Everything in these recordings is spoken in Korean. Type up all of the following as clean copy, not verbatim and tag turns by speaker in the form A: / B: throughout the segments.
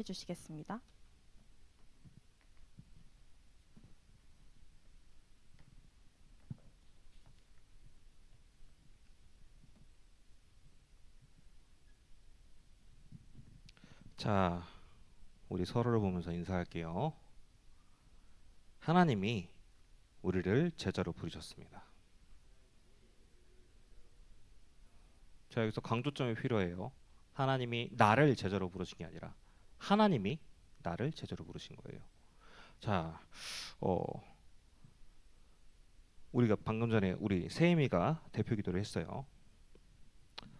A: 해주시겠습니다.
B: 자, 우리 서로를 보면서 인사할게요. 하나님이 우리를 제자로 부르셨습니다. 자, 여기서 강조점이 필요해요. 하나님이 나를 제자로 부르신 게 아니라 하나님이 나를 제자로 부르신 거예요. 자, 어, 우리가 방금 전에 우리 세임이가 대표 기도를 했어요.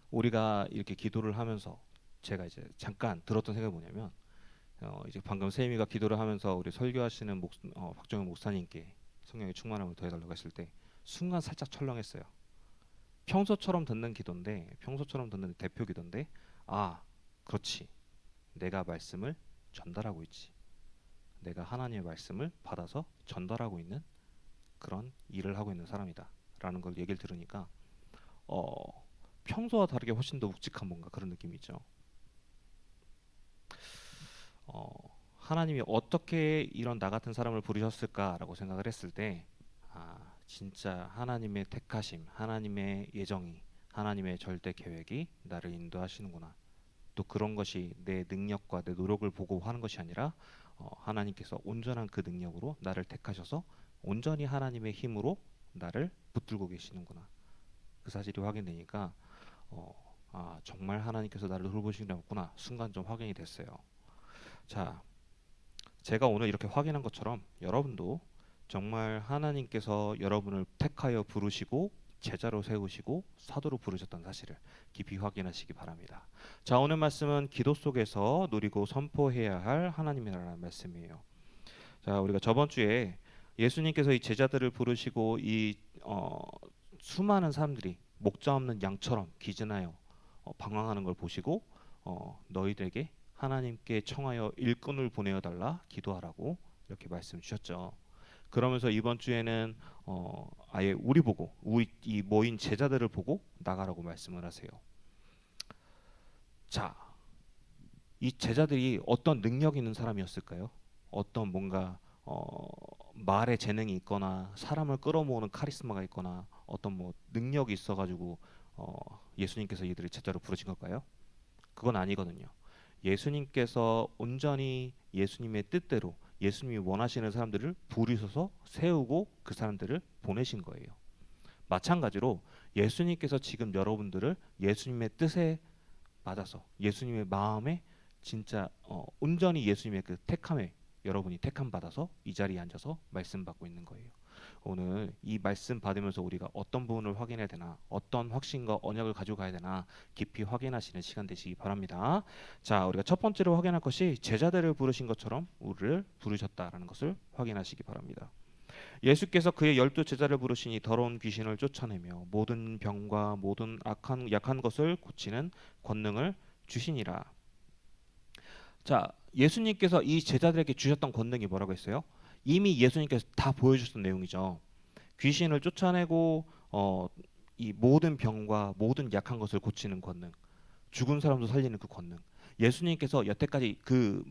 B: 우리가 이렇게 기도를 하면서 제가 이제 잠깐 들었던 생각이 뭐냐면 이제 방금 세임이가 기도를 하면서 우리 설교하시는 박정현 목사님께 성령의 충만함을 더해달라고 했을 때 순간 살짝 철렁했어요. 평소처럼 듣는 기도인데, 평소처럼 듣는 대표 기도인데, 아, 그렇지. 내가 말씀을 전달하고 있지. 내가 하나님의 말씀을 받아서 전달하고 있는 그런 일을 하고 있는 사람이다. 라는 걸 얘기를 들으니까 평소와 다르게 훨씬 더 묵직한 뭔가 그런 느낌이 있죠. 어, 하나님이 어떻게 이런 나 같은 사람을 부르셨을까라고 생각을 했을 때, 진짜 하나님의 택하심, 하나님의 예정이, 하나님의 절대 계획이 나를 인도하시는구나. 또 그런 것이 내 능력과 내 노력을 보고 하는 것이 아니라 하나님께서 온전한 그 능력으로 나를 택하셔서 온전히 하나님의 힘으로 나를 붙들고 계시는구나. 그 사실이 확인되니까 정말 하나님께서 나를 돌보시려구나 순간 좀 확인이 됐어요. 자, 제가 오늘 이렇게 확인한 것처럼 여러분도 정말 하나님께서 여러분을 택하여 부르시고 제자로 세우시고 사도로 부르셨다는 사실을 깊이 확인하시기 바랍니다. 자, 오늘 말씀은 기도 속에서 누리고 선포해야 할 하나님이라는 말씀이에요. 자, 우리가 저번 주에 예수님께서 이 제자들을 부르시고 이 수많은 사람들이 목자 없는 양처럼 기진하여 방황하는 걸 보시고 너희들에게 하나님께 청하여 일꾼을 보내어 달라 기도하라고 이렇게 말씀 주셨죠. 그러면서 이번 주에는 아예 우리 보고 우리 이 모인 제자들을 보고 나가라고 말씀을 하세요. 자, 이 제자들이 어떤 능력 있는 사람이었을까요? 어떤 뭔가 말에 재능이 있거나 사람을 끌어모으는 카리스마가 있거나 어떤 뭐 능력이 있어가지고 예수님께서 이들을 제자로 부르신 걸까요? 그건 아니거든요. 예수님께서 온전히 예수님의 뜻대로 예수님이 원하시는 사람들을 부르셔서 세우고 그 사람들을 보내신 거예요. 마찬가지로 예수님께서 지금 여러분들을 예수님의 뜻에 맞아서 예수님의 마음에 진짜 온전히 예수님의 그 택함에 여러분이 택함 받아서 이 자리에 앉아서 말씀 받고 있는 거예요. 오늘 이 말씀 받으면서 우리가 어떤 부분을 확인해야 되나, 어떤 확신과 언약을 가지고 가야 되나 깊이 확인하시는 시간 되시기 바랍니다. 자, 우리가 첫 번째로 확인할 것이 제자들을 부르신 것처럼 우리를 부르셨다라는 것을 확인하시기 바랍니다. 예수께서 그의 12 제자를 부르시니 더러운 귀신을 쫓아내며 모든 병과 모든 약한 것을 고치는 권능을 주시니라. 자, 예수님께서 이 제자들에게 주셨던 권능이 뭐라고 했어요? 이미 예수님께서 다 보여주셨던 내용이죠. 귀신을 쫓아내고 이 모든 병과 모든 약한 것을 고치는 권능, 죽은 사람도 살리는 그 권능. 예수님께서 여태까지 그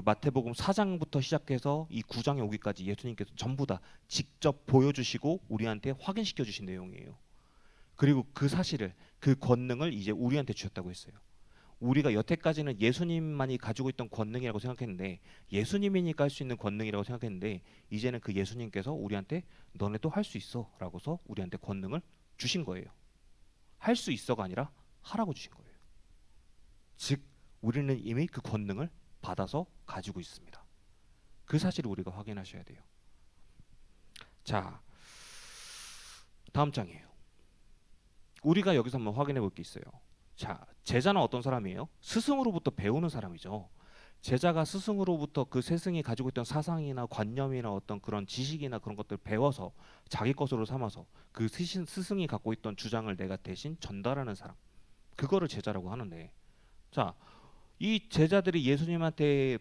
B: 마태복음 4장부터 시작해서 이 9장에 오기까지 예수님께서 전부 다 직접 보여주시고 우리한테 확인시켜 주신 내용이에요. 그리고 그 사실을 그 권능을 이제 우리한테 주셨다고 했어요. 우리가 여태까지는 예수님만이 가지고 있던 권능이라고 생각했는데 예수님이니까 할 수 있는 권능이라고 생각했는데 이제는 그 예수님께서 우리한테 너네도 할 수 있어 라고서 우리한테 권능을 주신 거예요. 할 수 있어가 아니라 하라고 주신 거예요. 즉 우리는 이미 그 권능을 받아서 가지고 있습니다. 그 사실을 우리가 확인하셔야 돼요. 자, 다음 장이에요. 우리가 여기서 한번 확인해 볼 게 있어요. 자, 제자는 어떤 사람이에요? 스승으로부터 배우는 사람이죠. 제자가 스승으로부터 그 스승이 가지고 있던 사상이나 관념이나 어떤 그런 지식이나 그런 것들을 배워서 자기 것으로 삼아서 그 스승이 갖고 있던 주장을 내가 대신 전달하는 사람. 그거를 제자라고 하는데, 자, 이 제자들이 예수님한테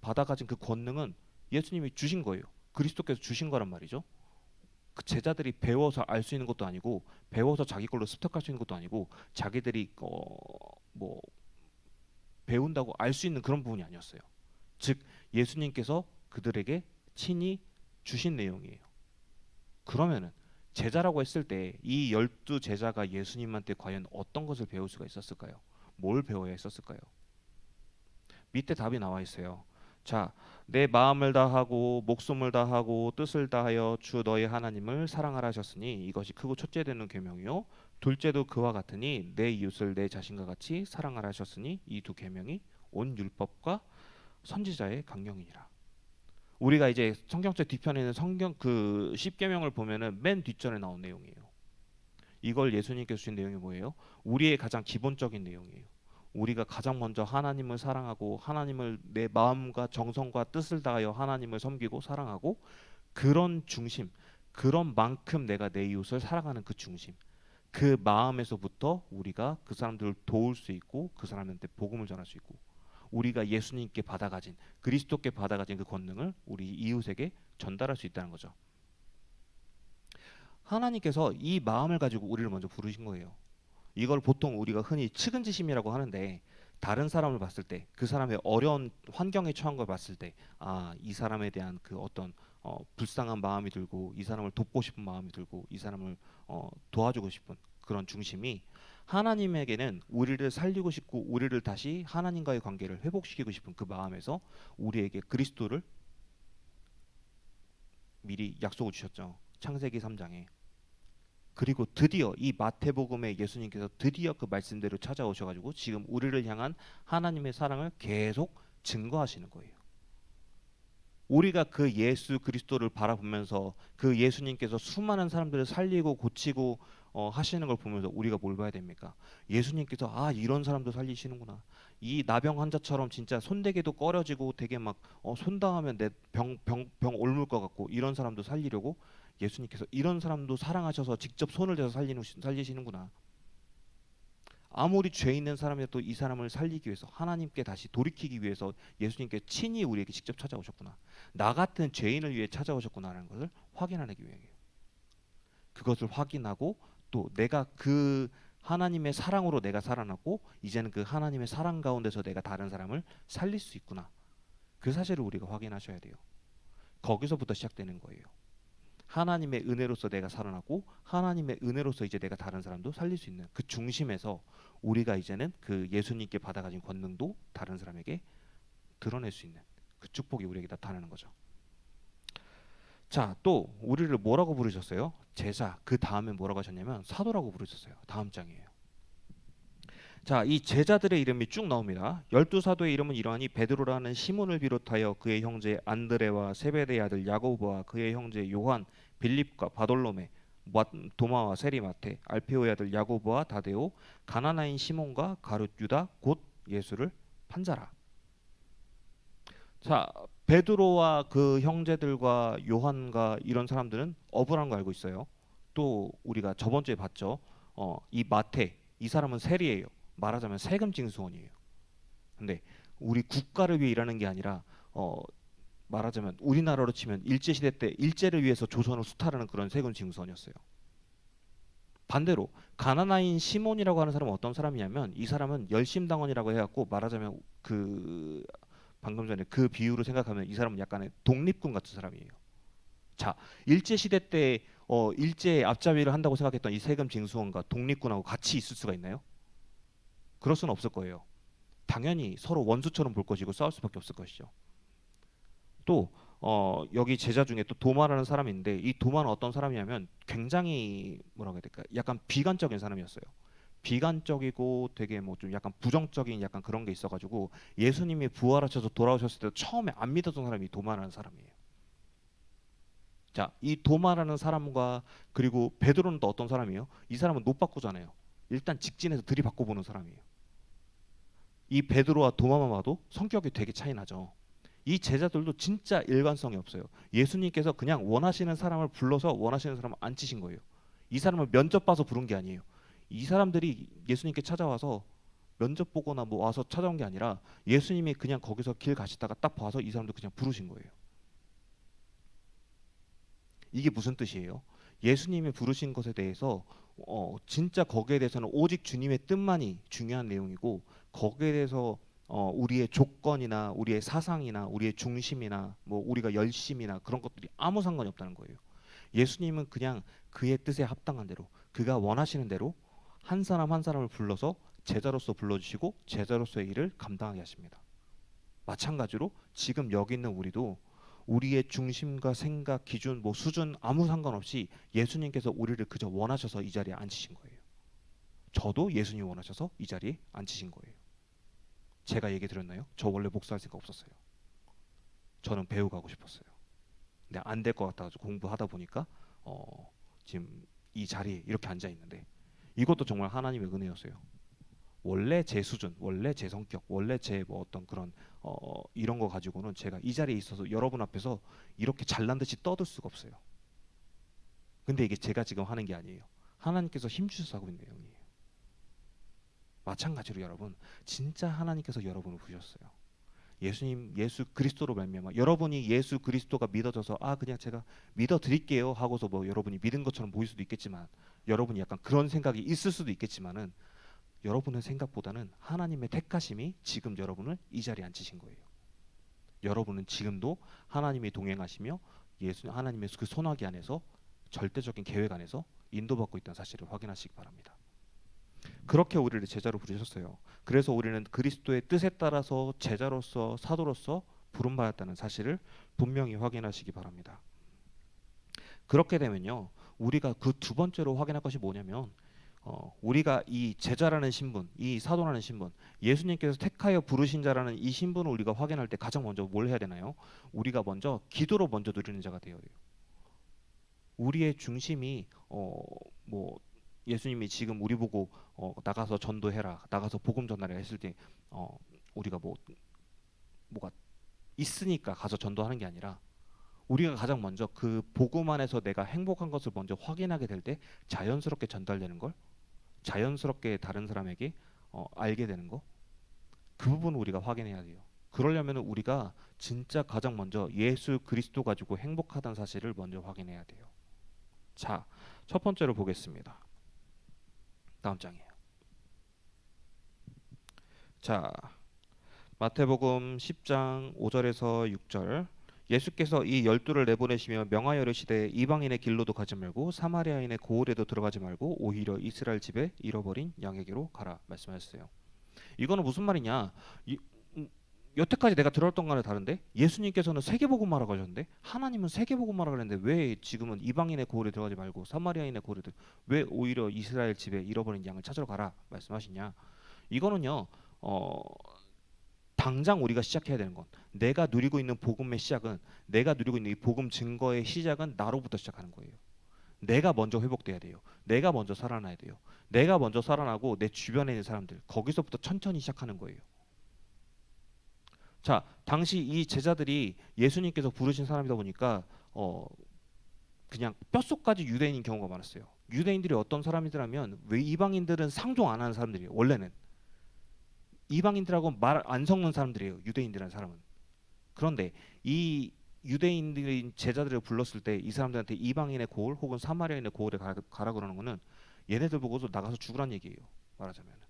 B: 받아가진 그 권능은 예수님이 주신 거예요. 그리스도께서 주신 거란 말이죠. 그 제자들이 배워서 알 수 있는 것도 아니고 배워서 자기 걸로 습득할 수 있는 것도 아니고 자기들이 뭐 배운다고 알 수 있는 그런 부분이 아니었어요. 즉 예수님께서 그들에게 친히 주신 내용이에요. 그러면은 제자라고 했을 때 이 12제자가 예수님한테 과연 어떤 것을 배울 수가 있었을까요? 뭘 배워야 했었을까요? 밑에 답이 나와 있어요. 자, 내 마음을 다하고 목숨을 다하고 뜻을 다하여 주 너희 하나님을 사랑하라 하셨으니 이것이 크고 첫째 되는 계명이요 둘째도 그와 같으니 내 이웃을 내 자신과 같이 사랑하라 하셨으니 이 두 계명이 온 율법과 선지자의 강령이니라. 우리가 이제 성경책 뒤편에 있는 성경 그 십계명을 보면은 맨 뒷절에 나온 내용이에요. 이걸 예수님께서 주신 내용이 뭐예요? 우리의 가장 기본적인 내용이에요. 우리가 가장 먼저 하나님을 사랑하고 하나님을 내 마음과 정성과 뜻을 다하여 하나님을 섬기고 사랑하고 그런 중심, 그런 만큼 내가 내 이웃을 사랑하는 그 중심, 그 마음에서부터 우리가 그 사람들을 도울 수 있고 그 사람한테 복음을 전할 수 있고 우리가 예수님께 받아가진 그리스도께 받아가진 그 권능을 우리 이웃에게 전달할 수 있다는 거죠. 하나님께서 이 마음을 가지고 우리를 먼저 부르신 거예요. 이걸 보통 우리가 흔히 측은지심이라고 하는데 다른 사람을 봤을 때 그 사람의 어려운 환경에 처한 걸 봤을 때 아, 이 사람에 대한 그 어떤 불쌍한 마음이 들고 이 사람을 돕고 싶은 마음이 들고 이 사람을 도와주고 싶은 그런 중심이 하나님에게는 우리를 살리고 싶고 우리를 다시 하나님과의 관계를 회복시키고 싶은 그 마음에서 우리에게 그리스도를 미리 약속을 주셨죠. 창세기 3장에. 그리고 드디어 이 마태복음에 예수님께서 드디어 그 말씀대로 찾아오셔가지고 지금 우리를 향한 하나님의 사랑을 계속 증거하시는 거예요. 우리가 그 예수 그리스도를 바라보면서 그 예수님께서 수많은 사람들을 살리고 고치고 하시는 걸 보면서 우리가 뭘 봐야 됩니까? 예수님께서 아 이런 사람도 살리시는구나. 이 나병 환자처럼 진짜 손대기도 꺼려지고 되게 막 손 닿으면 내 병 옮을 것 같고 이런 사람도 살리려고 예수님께서 이런 사람도 사랑하셔서 직접 손을 대서 살리시는구나. 아무리 죄 있는 사람이라도 이 사람을 살리기 위해서 하나님께 다시 돌이키기 위해서 예수님께 친히 우리에게 직접 찾아오셨구나. 나 같은 죄인을 위해 찾아오셨구나라는 것을 확인하기 위해요. 그것을 확인하고 또 내가 그 하나님의 사랑으로 내가 살아났고 이제는 그 하나님의 사랑 가운데서 내가 다른 사람을 살릴 수 있구나. 그 사실을 우리가 확인하셔야 돼요. 거기서부터 시작되는 거예요. 하나님의 은혜로서 내가 살아나고 하나님의 은혜로서 이제 내가 다른 사람도 살릴 수 있는 그 중심에서 우리가 이제는 그 예수님께 받아가진 권능도 다른 사람에게 드러낼 수 있는 그 축복이 우리에게 나타나는 거죠. 자, 또 우리를 뭐라고 부르셨어요? 제자. 그 다음에 뭐라고 하셨냐면 사도라고 부르셨어요. 다음 장이에요. 자, 이 제자들의 이름이 쭉 나옵니다. 12사도의 이름은 이러하니 베드로라는 시몬을 비롯하여 그의 형제 안드레와 세베대의 아들 야고보와 그의 형제 요한, 빌립과 바돌로메, 도마와 세리마테, 알페오의 아들 야고보와 다데오, 가나나인 시몬과 가룟 유다 곧 예수를 판자라. 자, 베드로와 그 형제들과 요한과 이런 사람들은 어부란 거 알고 있어요. 또 우리가 저번 주에 봤죠. 이 마태 이 사람은 세리예요. 말하자면 세금 징수원이에요. 근데 우리 국가를 위해 일하는 게 아니라 말하자면 우리나라로 치면 일제 시대 때 일제를 위해서 조선을 수탈하는 그런 세금 징수원이었어요. 반대로 가나나인 시몬이라고 하는 사람은 어떤 사람이냐면 이 사람은 열심당원이라고 해갖고 말하자면 그 방금 전에 그 비유로 생각하면 이 사람은 약간의 독립군 같은 사람이에요. 자, 일제 시대 때 일제의 앞잡이를 한다고 생각했던 이 세금 징수원과 독립군하고 같이 있을 수가 있나요? 그럴 수는 없을 거예요. 당연히 서로 원수처럼 볼 것이고 싸울 수밖에 없을 것이죠. 또 여기 제자 중에 또 도마라는 사람이 있는데 이 도마는 어떤 사람이냐면 굉장히 뭐라고 해야 될까? 약간 비관적인 사람이었어요. 비관적이고 되게 뭐 좀 약간 부정적인 약간 그런 게 있어가지고 예수님이 부활하셔서 돌아오셨을 때 처음에 안 믿었던 사람이 도마라는 사람이에요. 자, 이 도마라는 사람과 그리고 베드로는 또 어떤 사람이에요? 이 사람은 노빠꾸잖아요. 일단 직진해서 들이받고 보는 사람이에요. 이 베드로와 도마만 봐도 성격이 되게 차이 나죠. 이 제자들도 진짜 일관성이 없어요. 예수님께서 그냥 원하시는 사람을 불러서 원하시는 사람을 앉히신 거예요. 이 사람을 면접 봐서 부른 게 아니에요. 이 사람들이 예수님께 찾아와서 면접 보거나 뭐 와서 찾아온 게 아니라 예수님이 그냥 거기서 길 가시다가 딱 봐서 이 사람들 그냥 부르신 거예요. 이게 무슨 뜻이에요? 예수님이 부르신 것에 대해서 진짜 거기에 대해서는 오직 주님의 뜻만이 중요한 내용이고 거기에 대해서 우리의 조건이나 우리의 사상이나 우리의 중심이나 뭐 우리가 열심이나 그런 것들이 아무 상관이 없다는 거예요. 예수님은 그냥 그의 뜻에 합당한 대로 그가 원하시는 대로 한 사람 한 사람을 불러서 제자로서 불러주시고 제자로서의 일을 감당하게 하십니다. 마찬가지로 지금 여기 있는 우리도 우리의 중심과 생각, 기준, 뭐 수준 아무 상관없이 예수님께서 우리를 그저 원하셔서 이 자리에 앉히신 거예요. 저도 예수님 원하셔서 이 자리에 앉히신 거예요. 제가 얘기 드렸나요? 저 원래 목사할 생각 없었어요. 저는 배우 가고 싶었어요. 근데 안 될 것 같아가지고 공부하다 보니까 지금 이 자리에 이렇게 앉아 있는데 이것도 정말 하나님의 은혜였어요. 원래 제 수준, 원래 제 성격, 원래 제 뭐 어떤 그런 이런 거 가지고는 제가 이 자리에 있어서 여러분 앞에서 이렇게 잘난 듯이 떠들 수가 없어요. 근데 이게 제가 지금 하는 게 아니에요. 하나님께서 힘주셔서 하고 있는 내용이에요. 마찬가지로 여러분, 진짜 하나님께서 여러분을 부르셨어요. 예수님, 예수 그리스도로 말미암아 여러분이 예수 그리스도가 믿어져서 그냥 제가 믿어 드릴게요 하고서 뭐 여러분이 믿은 것처럼 보일 수도 있겠지만 여러분이 약간 그런 생각이 있을 수도 있겠지만은 여러분의 생각보다는 하나님의 택하심이 지금 여러분을 이 자리에 앉히신 거예요. 여러분은 지금도 하나님이 동행하시며 하나님의 그 손아귀 안에서 절대적인 계획 안에서 인도받고 있다는 사실을 확인하시기 바랍니다. 그렇게 우리를 제자로 부르셨어요. 그래서 우리는 그리스도의 뜻에 따라서 제자로서 사도로서 부름받았다는 사실을 분명히 확인하시기 바랍니다. 그렇게 되면요, 우리가 그 두 번째로 확인할 것이 뭐냐면 우리가 이 제자라는 신분, 이 사도라는 신분, 예수님께서 택하여 부르신 자라는 이 신분을 우리가 확인할 때 가장 먼저 뭘 해야 되나요? 우리가 먼저 기도로 먼저 누리는 자가 되어야 돼요. 우리의 중심이 뭐 예수님이 지금 우리 보고 나가서 전도해라, 나가서 복음 전하라 했을 때 우리가 뭐가 있으니까 가서 전도하는 게 아니라 우리가 가장 먼저 그 복음 안에서 내가 행복한 것을 먼저 확인하게 될 때 자연스럽게 전달되는 걸, 자연스럽게 다른 사람에게 알게 되는 거, 그 부분을 우리가 확인해야 돼요. 그러려면 우리가 진짜 가장 먼저 예수 그리스도 가지고 행복하다는 사실을 먼저 확인해야 돼요. 자, 첫 번째로 보겠습니다. 다음 장이에요. 자, 마태복음 10장 5절에서 6절. 예수께서 이 12를 내보내시며 명하여 이르시되 이방인의 길로도 가지 말고 사마리아인의 고을에도 들어가지 말고 오히려 이스라엘 집에 잃어버린 양에게로 가라 말씀하셨어요. 이거는 무슨 말이냐? 여태까지 내가 들었던 거랑 다른데 예수님께서는 세계복음화라고 하셨는데 하나님은 세계복음화라고 했는데 왜 지금은 이방인의 고을에 들어가지 말고 사마리아인의 고을에 왜 오히려 이스라엘 집에 잃어버린 양을 찾으러 가라 말씀하시냐? 이거는요. 당장 우리가 시작해야 되는 건 내가 누리고 있는 복음의 시작은 내가 누리고 있는 이 복음 증거의 시작은 나로부터 시작하는 거예요. 내가 먼저 회복돼야 돼요. 내가 먼저 살아나야 돼요. 내가 먼저 살아나고 내 주변에 있는 사람들 거기서부터 천천히 시작하는 거예요. 자, 당시 이 제자들이 예수님께서 부르신 사람이다 보니까 그냥 뼛속까지 유대인인 경우가 많았어요. 유대인들이 어떤 사람이더라면 왜 이방인들은 상종 안 하는 사람들이에요. 원래는 이방인들하고 말 안 섞는 사람들이에요. 유대인들이라는 사람은. 그런데 이 유대인들인 제자들을 불렀을 때 이 사람들한테 이방인의 고을 혹은 사마리아인의 고을에 가라 그러는 거는 얘네들 보고도 나가서 죽으란 얘기예요. 말하자면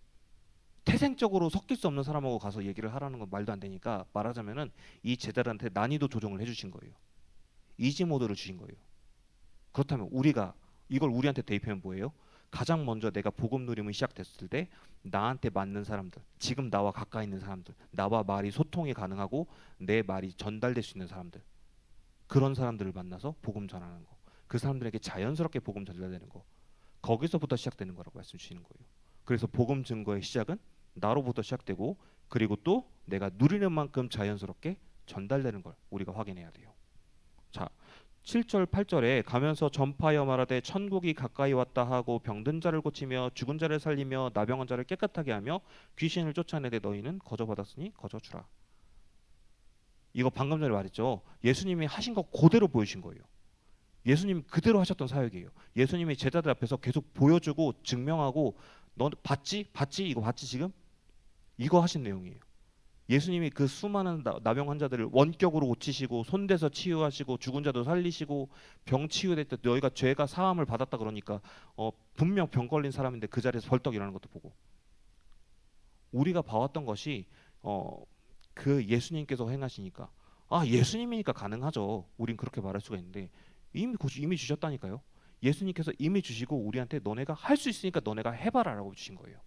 B: 태생적으로 섞일 수 없는 사람하고 가서 얘기를 하라는 건 말도 안 되니까 말하자면은 이 제자들한테 난이도 조정을 해주신 거예요. 이지 모드를 주신 거예요. 그렇다면 우리가 이걸 우리한테 대입하면 뭐예요? 가장 먼저 내가 복음 누림이 시작됐을 때 나한테 맞는 사람들, 지금 나와 가까이 있는 사람들, 나와 말이 소통이 가능하고 내 말이 전달될 수 있는 사람들, 그런 사람들을 만나서 복음 전하는 거, 그 사람들에게 자연스럽게 복음 전달되는 거, 거기서부터 시작되는 거라고 말씀 주시는 거예요. 그래서 복음 증거의 시작은 나로부터 시작되고 그리고 또 내가 누리는 만큼 자연스럽게 전달되는 걸 우리가 확인해야 돼요. 자, 7절 8절에 가면서 전파하여 말하되 천국이 가까이 왔다 하고 병든 자를 고치며 죽은 자를 살리며 나병한 자를 깨끗하게 하며 귀신을 쫓아내되 너희는 거저 받았으니 거저 주라. 이거 방금 전에 말했죠. 예수님이 하신 거 그대로 보여주신 거예요. 예수님 그대로 하셨던 사역이에요. 예수님이 제자들 앞에서 계속 보여주고 증명하고 너 봤지? 봤지? 이거 봤지 지금? 이거 하신 내용이에요. 예수님이 그 수많은 나병 환자들을 원격으로 고치시고 손대서 치유하시고 죽은 자도 살리시고 병 치유될 때 너희가 죄가 사함을 받았다 그러니까 분명 병 걸린 사람인데 그 자리에서 벌떡 일어나는 것도 보고 우리가 봐왔던 것이 어, 그 예수님께서 행하시니까 아 예수님이니까 가능하죠. 우린 그렇게 말할 수가 있는데 이미 주셨다니까요. 예수님께서 이미 주시고 우리한테 너네가 할 수 있으니까 너네가 해봐라라고 주신 거예요.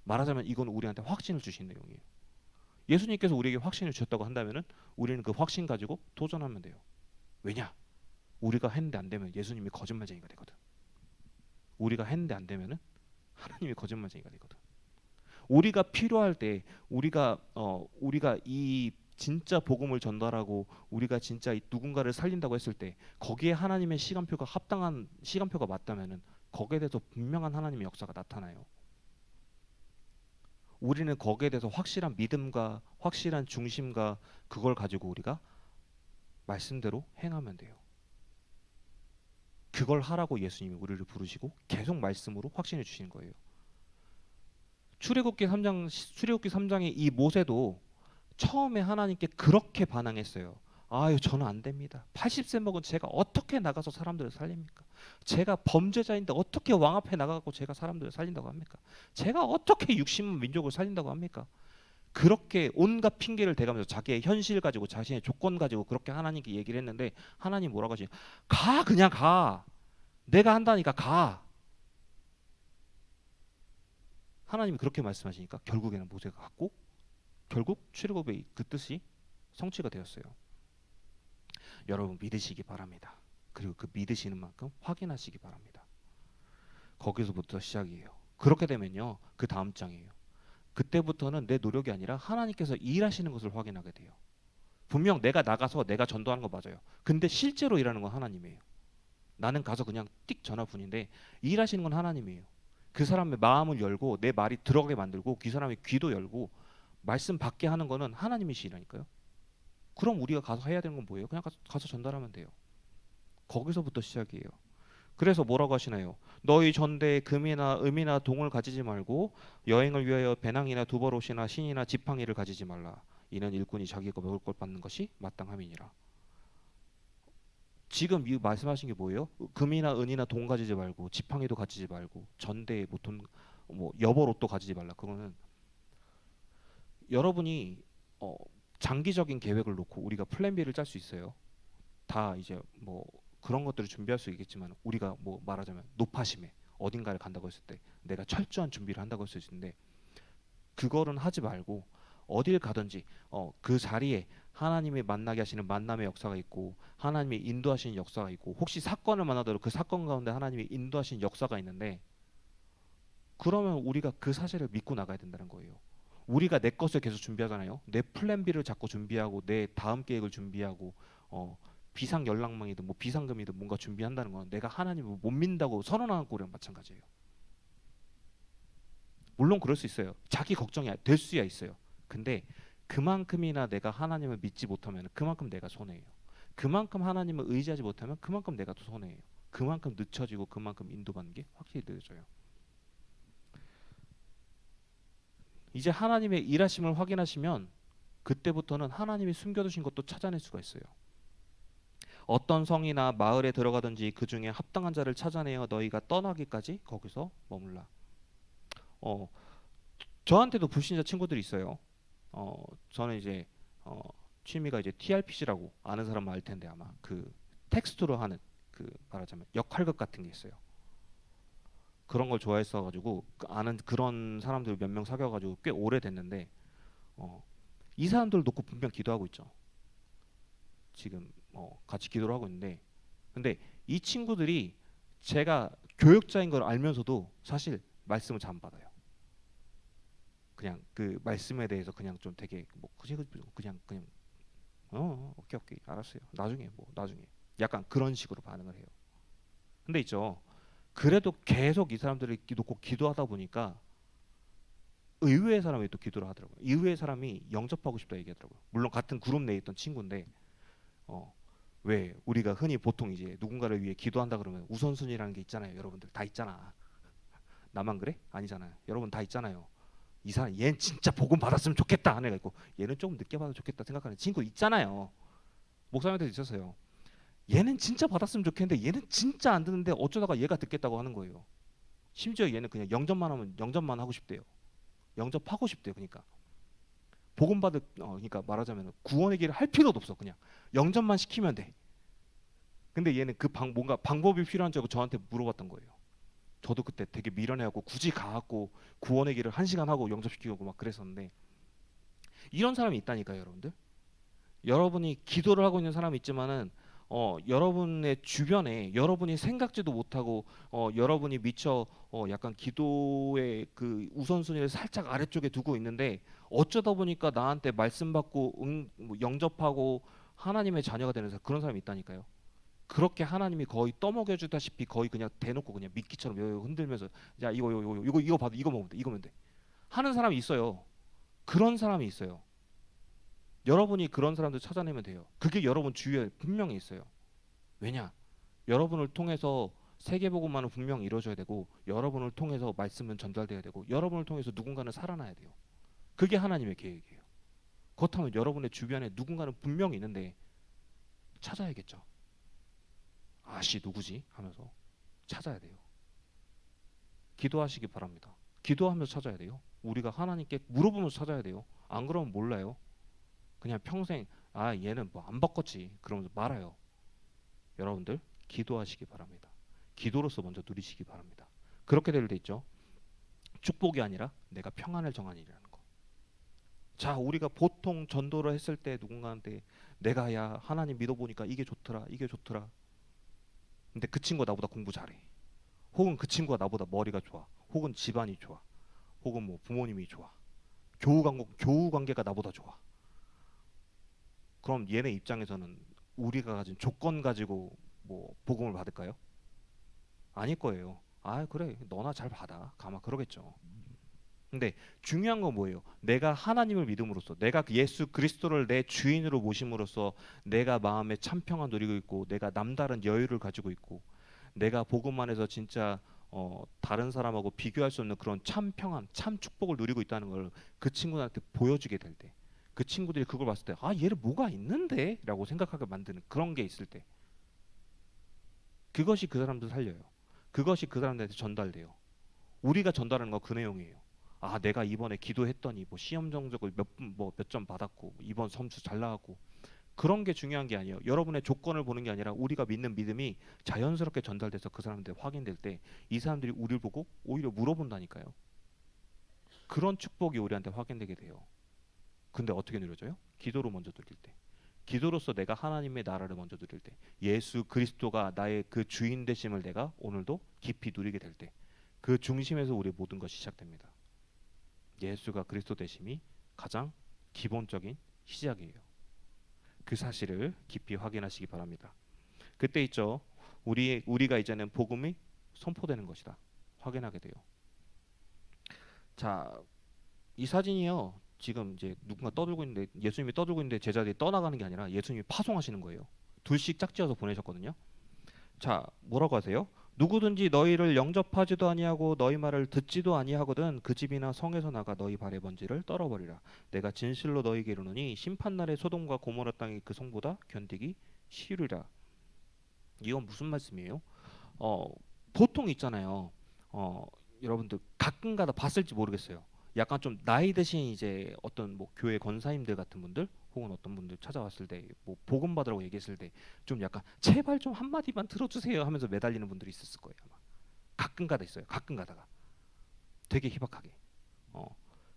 B: 말하자면 이건 우리한테 확신을 주신 내용이에요. 예수님께서 우리에게 확신을 주셨다고 한다면은 우리는 그 확신 가지고 도전하면 돼요. 왜냐? 우리가 했는데 안 되면 예수님이 거짓말쟁이가 되거든. 우리가 했는데 안 되면은 하나님이 거짓말쟁이가 되거든. 우리가 필요할 때 우리가 이 진짜 복음을 전달하고 우리가 진짜 누군가를 살린다고 했을 때 거기에 하나님의 시간표가 합당한 시간표가 맞다면은 거기에 대해서 분명한 하나님의 역사가 나타나요. 우리는 거기에 대해서 확실한 믿음과 확실한 중심과 그걸 가지고 우리가 말씀대로 행하면 돼요. 그걸 하라고 예수님이 우리를 부르시고 계속 말씀으로 확신해 주시는 거예요. 출애굽기 3장의 이 모세도 처음에 하나님께 그렇게 반항했어요. 아유 저는 안 됩니다. 80세 먹은 제가 어떻게 나가서 사람들을 살립니까? 제가 범죄자인데 어떻게 왕 앞에 나가고 제가 사람들을 살린다고 합니까? 제가 어떻게 60만 민족을 살린다고 합니까? 그렇게 온갖 핑계를 대가면서 자기의 현실 가지고 자신의 조건 가지고 그렇게 하나님께 얘기를 했는데 하나님 뭐라고 하시냐? 가 그냥 가. 내가 한다니까 가. 하나님이 그렇게 말씀하시니까 결국에는 모세가 갔고 결국 출애굽의 그 뜻이 성취가 되었어요. 여러분 믿으시기 바랍니다. 그리고 그 믿으시는 만큼 확인하시기 바랍니다. 거기서부터 시작이에요. 그렇게 되면요. 그 다음 장이에요. 그때부터는 내 노력이 아니라 하나님께서 일하시는 것을 확인하게 돼요. 분명 내가 나가서 내가 전도하는 거 맞아요. 근데 실제로 일하는 건 하나님이에요. 나는 가서 그냥 띡 전화뿐인데 일하시는 건 하나님이에요. 그 사람의 마음을 열고 내 말이 들어가게 만들고 그 사람의 귀도 열고 말씀 받게 하는 거는 하나님이시라니까요. 그럼 우리가 가서 해야 되는 건 뭐예요? 그냥 가서 전달하면 돼요. 거기서부터 시작이에요. 그래서 뭐라고 하시나요? 너희 전대에 금이나 음이나 동을 가지지 말고 여행을 위하여 배낭이나 두버롯이나 신이나 지팡이를 가지지 말라. 이는 일꾼이 자기가 먹을 것 받는 것이 마땅함이니라. 지금 이 말씀하신 게 뭐예요? 금이나 은이나 동 가지지 말고 지팡이도 가지지 말고 전대에 뭐 여벌옷도 가지지 말라. 그거는 여러분이 장기적인 계획을 놓고 우리가 플랜 B를 짤 수 있어요. 다 이제 뭐 그런 것들을 준비할 수 있겠지만 우리가 뭐 말하자면 노파심에 어딘가를 간다고 했을 때 내가 철저한 준비를 한다고 했을 텐데 그거는 하지 말고 어딜 가든지 그 자리에 하나님이 만나게 하시는 만남의 역사가 있고 하나님이 인도하시는 역사가 있고 혹시 사건을 만나더라도 그 사건 가운데 하나님이 인도하시는 역사가 있는데 그러면 우리가 그 사실을 믿고 나가야 된다는 거예요. 우리가 내 것을 계속 준비하잖아요. 내 플랜 B를 자꾸 준비하고 내 다음 계획을 준비하고 비상 연락망이든 뭐 비상금이든 뭔가 준비한다는 건 내가 하나님을 못 믿는다고 선언하는 거랑 마찬가지예요. 물론 그럴 수 있어요. 자기 걱정이 될 수야 있어요. 근데 그만큼이나 내가 하나님을 믿지 못하면 그만큼 내가 손해예요. 그만큼 하나님을 의지하지 못하면 그만큼 내가 또 손해예요. 그만큼 늦춰지고 그만큼 인도받는 게 확실히 늦어져요. 이제 하나님의 일하심을 확인하시면 그때부터는 하나님이 숨겨두신 것도 찾아낼 수가 있어요. 어떤 성이나 마을에 들어가든지 그 중에 합당한 자를 찾아내어 너희가 떠나기까지 거기서 머물라. 저한테도 불신자 친구들이 있어요. 저는 이제 취미가 이제 TRPG라고 아는 사람은 알 텐데 아마 그 텍스트로 하는 그 말하자면 역할극 같은 게 있어요. 그런 걸 좋아했어가지고 아는 그런 사람들 몇 명 사귀어가지고 꽤 오래 됐는데 이 사람들 놓고 분명 기도하고 있죠. 지금 같이 기도를 하고 있는데 근데 이 친구들이 제가 교육자인 걸 알면서도 사실 말씀을 잘 안 받아요. 그냥 그 말씀에 대해서 그냥 좀 되게 뭐 그냥 오케이 알았어요. 나중에 약간 그런 식으로 반응을 해요. 근데 있죠. 그래도 계속 이 사람들을 놓고 기도하다 보니까 의외의 사람이 또 기도를 하더라고요. 의외의 사람이 영접하고 싶다 얘기하더라고요. 물론 같은 그룹 내에 있던 친구인데 왜 우리가 흔히 보통 이제 누군가를 위해 기도한다 그러면 우선순위라는 게 있잖아요. 여러분들 다 있잖아. 나만 그래? 아니잖아요. 여러분 다 있잖아요. 이 사람 얘는 진짜 복음 받았으면 좋겠다 하는 애가 있고 얘는 조금 늦게 받아도 좋겠다 생각하는 친구 있잖아요. 목사님한테도 있었어요. 얘는 진짜 받았으면 좋겠는데 얘는 진짜 안 듣는데 어쩌다가 얘가 듣겠다고 하는 거예요. 심지어 얘는 그냥 영접만 하면 영접만 하고 싶대요. 영접하고 싶대요. 그러니까 복음 받을 그러니까 말하자면 구원의 길을 할 필요도 없어. 그냥 영접만 시키면 돼. 근데 얘는 그 뭔가 방법이 필요한 줄 알고 저한테 물어봤던 거예요. 저도 그때 되게 미련해하고 굳이 가갖고 구원의 길을 1시간 하고 영접시키고 막 그랬었는데 이런 사람이 있다니까요, 여러분들. 여러분이 기도를 하고 있는 사람이 있지만은 여러분의 주변에 여러분이 생각지도 못하고 여러분이 미처 약간 기도의 그 우선순위를 살짝 아래쪽에 두고 있는데 어쩌다 보니까 나한테 말씀 받고 뭐 영접하고 하나님의 자녀가 되는 그런 사람이 있다니까요. 그렇게 하나님이 거의 떠먹여 주다시피 거의 그냥 대놓고 그냥 미끼처럼 흔들면서 야 이거 봐도 이거 먹으면 돼 이거면 돼 하는 사람이 있어요. 그런 사람이 있어요. 여러분이 그런 사람들 찾아내면 돼요. 그게 여러분 주위에 분명히 있어요. 왜냐? 여러분을 통해서 세계복음만은 분명히 이루어져야 되고 여러분을 통해서 말씀은 전달돼야 되고 여러분을 통해서 누군가는 살아나야 돼요. 그게 하나님의 계획이에요. 그렇다면 여러분의 주변에 누군가는 분명히 있는데 찾아야겠죠. 아씨 누구지? 하면서 찾아야 돼요. 기도하시기 바랍니다. 기도하면서 찾아야 돼요. 우리가 하나님께 물어보면서 찾아야 돼요. 안 그러면 몰라요. 그냥 평생 얘는 뭐 안 바꿨지 그러면서 말아요. 여러분들 기도하시기 바랍니다. 기도로서 먼저 누리시기 바랍니다. 그렇게 될 때 있죠. 축복이 아니라 내가 평안을 정하니라는 거. 자, 우리가 보통 전도를 했을 때 누군가한테 내가 야 하나님 믿어보니까 이게 좋더라 이게 좋더라. 근데 그 친구가 나보다 공부 잘해. 혹은 그 친구가 나보다 머리가 좋아. 혹은 집안이 좋아. 혹은 뭐 부모님이 좋아. 교우 관계가 나보다 좋아. 그럼 얘네 입장에서는 우리가 가진 조건 가지고 뭐 복음을 받을까요? 아닐 거예요. 아 그래 너나 잘 받아 가만 그러겠죠. 근데 중요한 건 뭐예요? 내가 하나님을 믿음으로써 내가 예수 그리스도를 내 주인으로 모심으로써 내가 마음에 참 평안 누리고 있고 내가 남다른 여유를 가지고 있고 내가 복음 안에서 진짜 다른 사람하고 비교할 수 없는 그런 참 평안, 참 축복을 누리고 있다는 걸 그 친구들한테 보여주게 될 때, 그 친구들이 그걸 봤을 때, 얘를 뭐가 있는데? 라고 생각하게 만드는 그런 게 있을 때, 그것이 그 사람들 살려요. 그것이 그 사람들한테 전달돼요. 우리가 전달하는 거 그 내용이에요. 내가 이번에 기도했더니 뭐 시험 성적을 몇 점 받았고, 이번 점수 잘 나왔고, 그런 게 중요한 게 아니에요. 여러분의 조건을 보는 게 아니라 우리가 믿는 믿음이 자연스럽게 전달돼서 그 사람들 확인될 때 이 사람들이 우리를 보고 오히려 물어본다니까요. 그런 축복이 우리한테 확인되게 돼요. 근데 어떻게 누려져요? 기도로 먼저 누릴 때. 기도로서 내가 하나님의 나라를 먼저 누릴 때, 예수 그리스도가 나의 그 주인 되심을 내가 오늘도 깊이 누리게 될 때, 그 중심에서 우리의 모든 것이 시작됩니다. 예수가 그리스도 되심이 가장 기본적인 시작이에요. 그 사실을 깊이 확인하시기 바랍니다. 그때 있죠. 우리가 이제는 복음이 선포되는 것이다. 확인하게 돼요. 자, 이 사진이요. 지금 이제 누군가 떠들고 있는데 예수님이 떠들고 있는데 제자들이 떠나가는 게 아니라 예수님이 파송하시는 거예요. 둘씩 짝지어서 보내셨거든요. 자, 뭐라고 하세요? 누구든지 너희를 영접하지도 아니하고 너희 말을 듣지도 아니하거든 그 집이나 성에서 나가 너희 발의 먼지를 떨어버리라. 내가 진실로 너희에게 이르노니 심판날에 소돔과 고모라 땅이 그 성보다 견디기 쉬우리라. 이건 무슨 말씀이에요? 어, 보통 있잖아요. 여러분들 가끔가다 봤을지 모르겠어요. 약간 좀 나이 드신 이제 어떤 뭐 교회 권사님들 같은 분들 혹은 어떤 분들 찾아왔을 때 뭐 복음 받으라고 얘기했을 때 좀 약간 제발 좀 한마디만 들어주세요 하면서 매달리는 분들이 있었을 거예요. 아마 가끔가다 있어요. 가끔가다가 되게 희박하게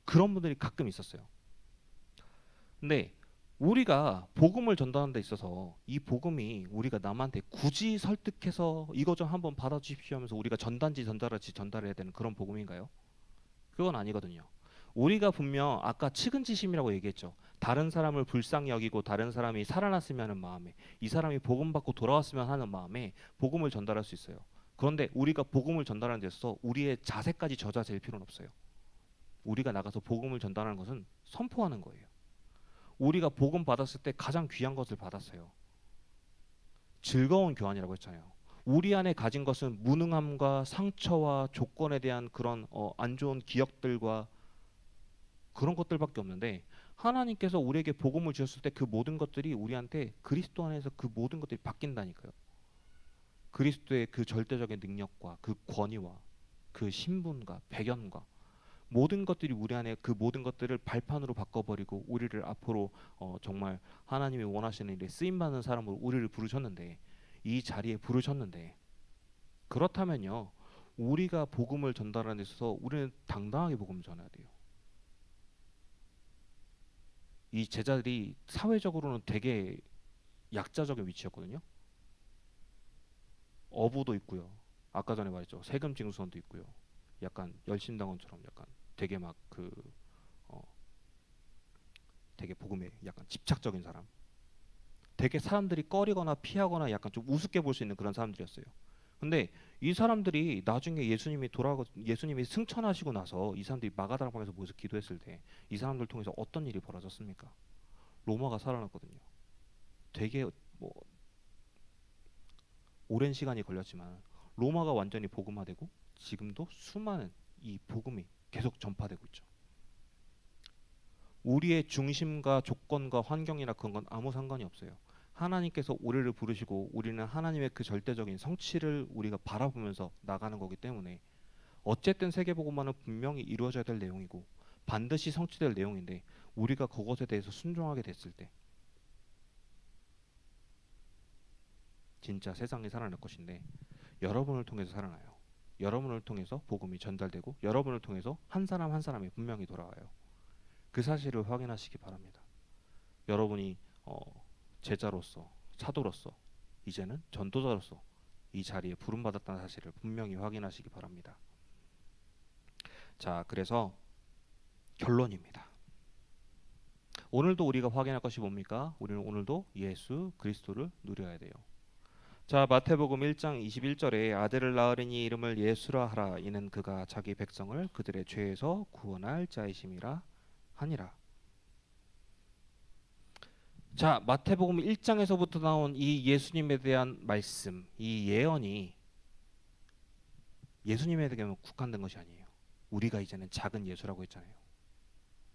B: 그런 분들이 가끔 있었어요. 근데 우리가 복음을 전달하는 데 있어서 이 복음이 우리가 남한테 굳이 설득해서 이거 좀 한번 받아주십시오 하면서 우리가 전단지 전달하지 전달해야 되는 그런 복음인가요? 그건 아니거든요. 우리가 분명 아까 측은지심이라고 얘기했죠. 다른 사람을 불쌍히 여기고 다른 사람이 살아났으면 하는 마음에 이 사람이 복음 받고 돌아왔으면 하는 마음에 복음을 전달할 수 있어요. 그런데 우리가 복음을 전달하는 데 있어서 우리의 자세까지 저자질 필요는 없어요. 우리가 나가서 복음을 전달하는 것은 선포하는 거예요. 우리가 복음 받았을 때 가장 귀한 것을 받았어요. 즐거운 교환이라고 했잖아요. 우리 안에 가진 것은 무능함과 상처와 조건에 대한 그런 안 좋은 기억들과 그런 것들밖에 없는데 하나님께서 우리에게 복음을 주셨을 때 그 모든 것들이 우리한테 그리스도 안에서 그 모든 것들이 바뀐다니까요. 그리스도의 그 절대적인 능력과 그 권위와 그 신분과 배경과 모든 것들이 우리 안에 그 모든 것들을 발판으로 바꿔버리고 우리를 앞으로 정말 하나님이 원하시는 일에 쓰임 받는 사람으로 우리를 부르셨는데, 이 자리에 부르셨는데, 그렇다면요, 우리가 복음을 전달하는 데 있어서 우리는 당당하게 복음을 전해야 돼요. 이 제자들이 사회적으로는 되게 약자적인 위치였거든요. 어부도 있고요. 아까 전에 말했죠. 세금 징수원도 있고요. 약간 열심당원처럼 약간 되게 막 어, 되게 복음에 약간 집착적인 사람. 되게 사람들이 꺼리거나 피하거나 약간 좀 우습게 볼 수 있는 그런 사람들이었어요. 근데 이 사람들이 나중에 예수님이 승천하시고 나서 이 사람들이 마가다락방에서 모여서 기도했을 때 이 사람들 통해서 어떤 일이 벌어졌습니까? 로마가 살아났거든요. 되게 뭐 오랜 시간이 걸렸지만 로마가 완전히 복음화되고 지금도 수많은 이 복음이 계속 전파되고 있죠. 우리의 중심과 조건과 환경이나 그런 건 아무 상관이 없어요. 하나님께서 우리를 부르시고 우리는 하나님의 그 절대적인 성취를 우리가 바라보면서 나가는 거기 때문에 어쨌든 세계복음화는 분명히 이루어져야 될 내용이고 반드시 성취될 내용인데, 우리가 그것에 대해서 순종하게 됐을 때 진짜 세상이 살아날 것인데, 여러분을 통해서 살아나요. 여러분을 통해서 복음이 전달되고 여러분을 통해서 한 사람 한 사람이 분명히 돌아와요. 그 사실을 확인하시기 바랍니다. 여러분이 제자로서, 사도로서, 이제는 전도자로서 이 자리에 부름받았다는 사실을 분명히 확인하시기 바랍니다. 자, 그래서 결론입니다. 오늘도 우리가 확인할 것이 뭡니까? 우리는 오늘도 예수 그리스도를 누려야 돼요. 자, 마태복음 1장 21절에 아들을 낳으리니 이름을 예수라 하라. 이는 그가 자기 백성을 그들의 죄에서 구원할 자이심이라 하니라. 자, 마태복음 1장에서부터 나온 이 예수님에 대한 말씀, 이 예언이 예수님에게만 국한된 것이 아니에요. 우리가 이제는 작은 예수라고 했잖아요.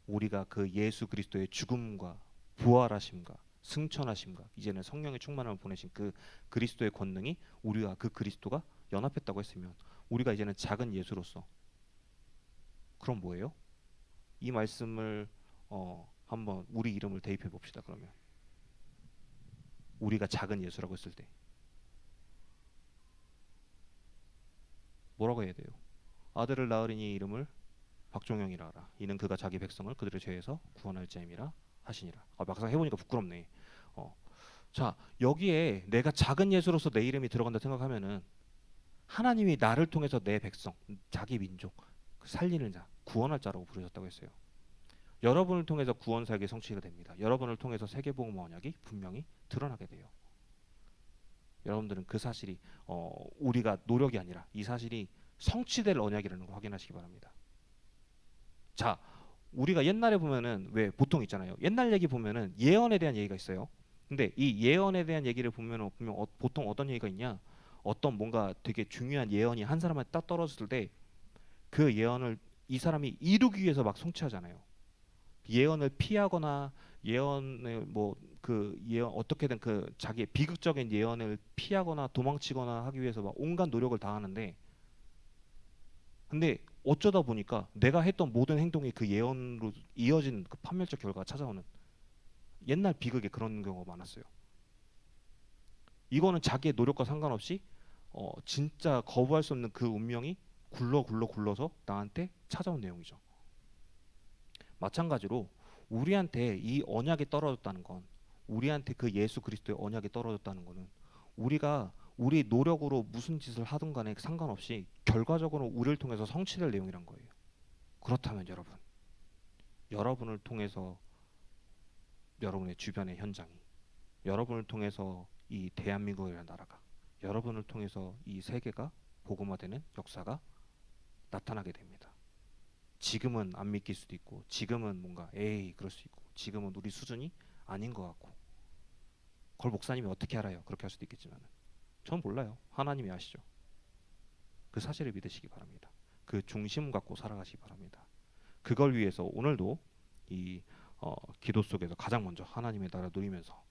B: 우리가 그 예수 그리스도의 죽음과 부활하심과 승천하심과 이제는 성령의 충만함을 보내신 그 그리스도의 권능이 우리와 그 그리스도가 연합했다고 했으면, 우리가 이제는 작은 예수로서, 그럼 뭐예요? 이 말씀을 한번 우리 이름을 대입해 봅시다. 그러면 우리가 작은 예수라고 했을 때 뭐라고 해야 돼요? 아들을 낳으리니 이름을 박종영이라 하라. 이는 그가 자기 백성을 그들의 죄에서 구원할 자임이라 하시니라. 막상 해보니까 부끄럽네. 어. 자, 여기에 내가 작은 예수로서 내 이름이 들어간다 생각하면은 하나님이 나를 통해서 내 백성, 자기 민족 살리는 자, 구원할 자라고 부르셨다고 했어요. 여러분을 통해서 구원 사역이 성취가 됩니다. 여러분을 통해서 세계복음 언약이 분명히 드러나게 돼요. 여러분들은 그 사실이 우리가 노력이 아니라 이 사실이 성취될 언약이라는 걸 확인하시기 바랍니다. 자, 우리가 옛날에 보면은 왜 보통 있잖아요. 옛날 얘기 보면은 예언에 대한 얘기가 있어요. 근데 이 예언에 대한 얘기를 보면은 분명 보통 어떤 얘기가 있냐? 어떤 뭔가 되게 중요한 예언이 한 사람한테 딱 떨어졌을 때 그 예언을 이 사람이 이루기 위해서 막 성취하잖아요. 예언을 피하거나 예언을 뭐 그 예언 어떻게든 그 자기의 비극적인 예언을 피하거나 도망치거나 하기 위해서 막 온갖 노력을 다하는데, 근데 어쩌다 보니까 내가 했던 모든 행동이 그 예언으로 이어진 그 판멸적 결과가 찾아오는, 옛날 비극에 그런 경우가 많았어요. 이거는 자기의 노력과 상관없이 진짜 거부할 수 없는 그 운명이 굴러서 나한테 찾아온 내용이죠. 마찬가지로 우리한테 이 언약이 떨어졌다는 건, 우리한테 그 예수 그리스도의 언약이 떨어졌다는 거는 우리가 우리 노력으로 무슨 짓을 하든 간에 상관없이 결과적으로 우리를 통해서 성취될 내용이란 거예요. 그렇다면 여러분을 통해서 여러분의 주변의 현장이, 여러분을 통해서 이 대한민국이라는 나라가, 여러분을 통해서 이 세계가 복음화되는 역사가 나타나게 됩니다. 지금은 안 믿길 수도 있고, 지금은 뭔가 에이 그럴 수 있고, 지금은 우리 수준이 아닌 것 같고, 그걸 목사님이 어떻게 알아요? 그렇게 할 수도 있겠지만 전 몰라요. 하나님이 아시죠. 그 사실을 믿으시기 바랍니다. 그 중심 갖고 살아가시기 바랍니다. 그걸 위해서 오늘도 이 기도 속에서 가장 먼저 하나님의 나라 누리면서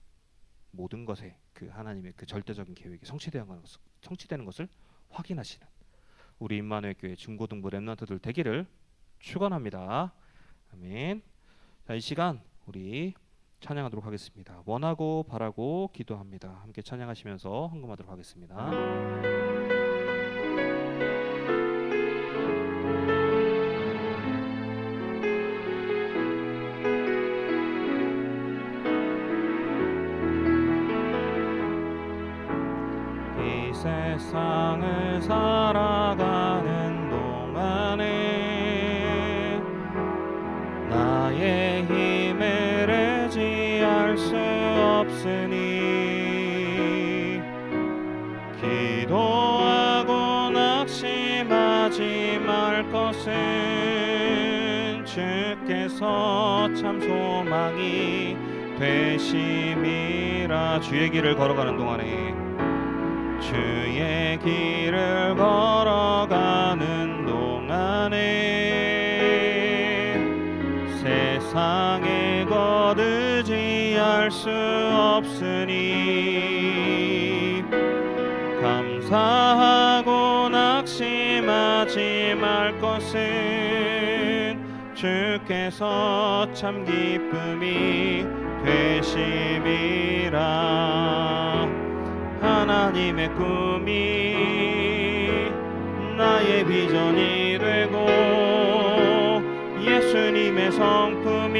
B: 모든 것에 그 하나님의 그 절대적인 계획이 성취되는 것을 확인하시는 우리 임마누엘 교회 중고등부 렘넌트들 되기를 축원합니다. 아멘. 자, 이 시간 우리 찬양하도록 하겠습니다. 원하고 바라고 기도합니다. 함께 찬양하시면서 헌금하도록 하겠습니다. 이 세상을 살아가는 동안에 나의 힘을 의지할 수 없으니 기도하고 낙심하지 말 것은 주께서 참 소망이 되심이라. 주의 길을 걸어가는 동안에 주의 길을 걸어가는 동안에 세상의 것 의지할 수 없으니 감사하고 낙심하지 말 것은 주께서 참 기쁨이 되심이라. 하나님의 꿈이 나의 비전이 되고 예수님의 성품이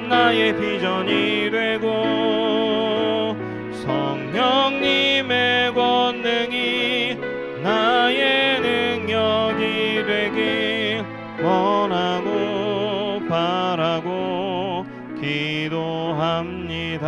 B: 나의 비전이 되고 성령님의 권능이 나의 능력이 되길 원하고 바라고 기도합니다.